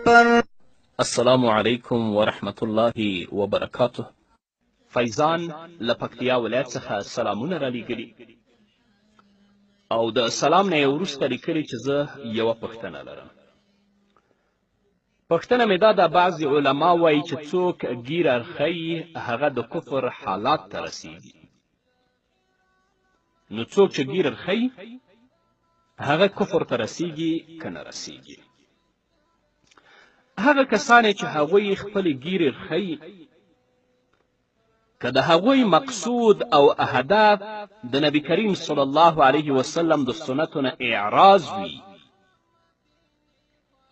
السلام علیکم ورحمة الله وبرکاته. فیضان له پکتیا ولایت څخه سلامونه رالیږلي او د سلام نه یې وروسته لیکلي چې زه یوه پوښتنه لرم. پوښتنه مې دا ده، بعضې علما وایي چې څوک ګیره ښیي هغه د کفر حالات ته رسیږي. نو څوک چې ګیره ښیي هغه کفر ته رسیږي که نه رسیږي؟ هغه کسانې چې هغوی خپلې ګیرې ښیي، که د هغوی مقصود او هدف د نبی کریم صلی الله علیه وسلم د سنتو نه اعراض وي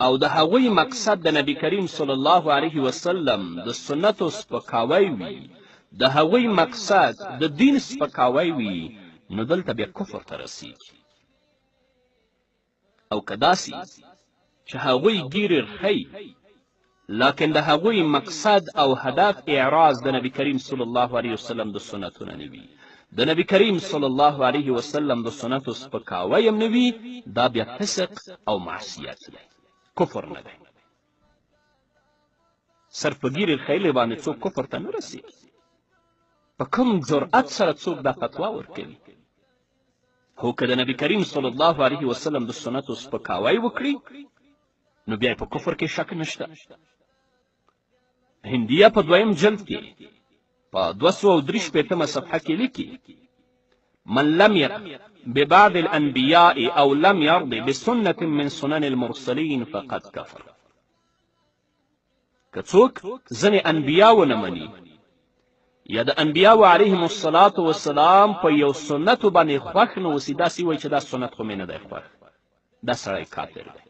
او د هغوی مقصد د نبی کریم صلی الله علیه وسلم د سنتو سپکاوی وي، د هغوی مقصد د دین سپکاوی وي، نو دلته بیا کفر ته رسیږي. او که داسې چې هغوی ګیرې ښیي لکن د هغوی مقصد او هدف اعراض د نبی کریم صلی الله علیه وسلم د سنتو نه نه وي، د نبی کریم صلی الله علیه وسلم د سنتو سپکاوی هم نه وي، دا بیا فسق او معصیت دی، کفر نه دی. صرف په ګیرې ښیلې باندې څوک کفر ته نه رسېږي. په کوم جرأت سره څوک دا فتوا ورکوي؟ خو که د نبی کریم صلی الله علیه وسلم د سنتو سپکاوی وکړي نو بیا په کفر کې شک نشته. هندیه په 2م جلد کې په 263 صفحه کې لیکي: من لم يقم ببعض الانبیاء او لم يرض بسنة من سنن المرسلین فقد کفر. که څوک ځینې انبیا ونه مني یا د انبیاو علیهم الصلاة والسلام په یو سنتو باندې خوښ نه اوسي، داسې وایي چې دا سنت خو مې نه دی خوښ، دا سړی کافر دی.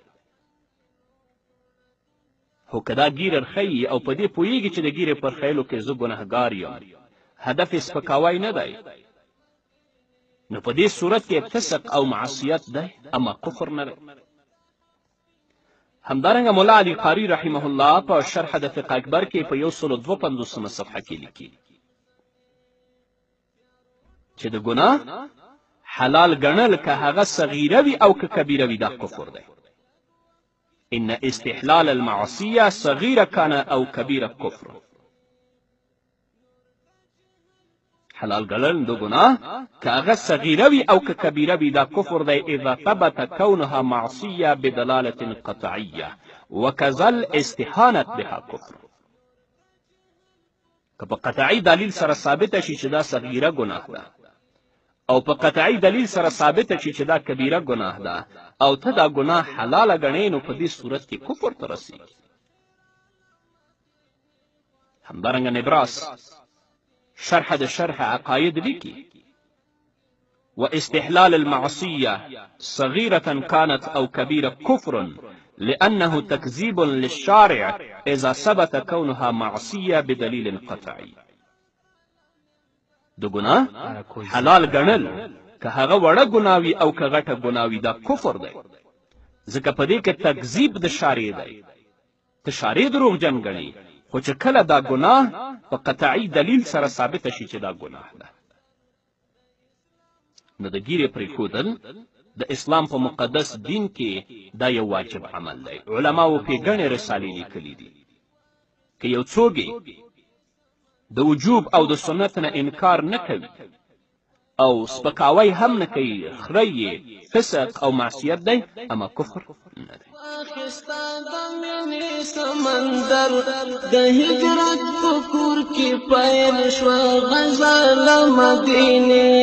خو که دا ګیره ښیي او په دې پوهیږي چې د ګیرې پر ښیلو کې زه ګنهګار یم، هدف یې سپکاوی نه دی، نو په دې صورت کې فسق او معصیت دی، اما کفر نه دی. همدارنګه ملا علی قاری رحمه الله په شرح د فقه اکبر کې په 152 صفحه کې لیکي چې د ګناه حلال ګڼل که هغه صغیره وي او که کبیره وي، دا کفر دی. ان استحلال المعصیه صغیره کان او کبیره کفر. حلال ګڼل د ګناه که هغه صغیره وي او که کبیره وي، دا کفر دی. اذا ثبت کونها معصیه بدلاله قطعیه وکذا الاستهانه بها کفر. که په قطعي دلیل سره ثابته شي چې دا صغیره ګناه ده او په قطعي دلیل سره ثابته شي چې دا کبیره ګناه ده او ته دا ګناه حلاله ګڼې، نو په دې صورت کې کفر ته رسېږي. همدارنګه نبراس شرح د شرح عقاید لیکي: واستحلال المعصیه صغیره كانت او کبیره کفر لأنه تكذيب للشارع إذا ثبت كونها معصية بدليل قطعي. د ګناه حلال ګڼل که هغه وړه ګناوي او که غټه ګناوي، دا کفر دی، ځکه په دې کې تکذیب د شارع دی، ته شارع دروغجن ګڼي، خو چې کله دا ګناه په قطعي دلیل سره ثابته شي چې دا ګناه ده، نو د ګیرې پرېښودل د اسلام په مقدس دین کې دا یو واجب عمل دی. علماو پې ګڼې رسالې لیکلي دي. که یو څوک د وجوب او د سنت نه انکار نه کوي او سپکاوی هم نه کوي، خری یې فسق او معصیت دی، اما کفر نه دی. سمندر د هجرت په کور کې پیل شوه غزل مدینې.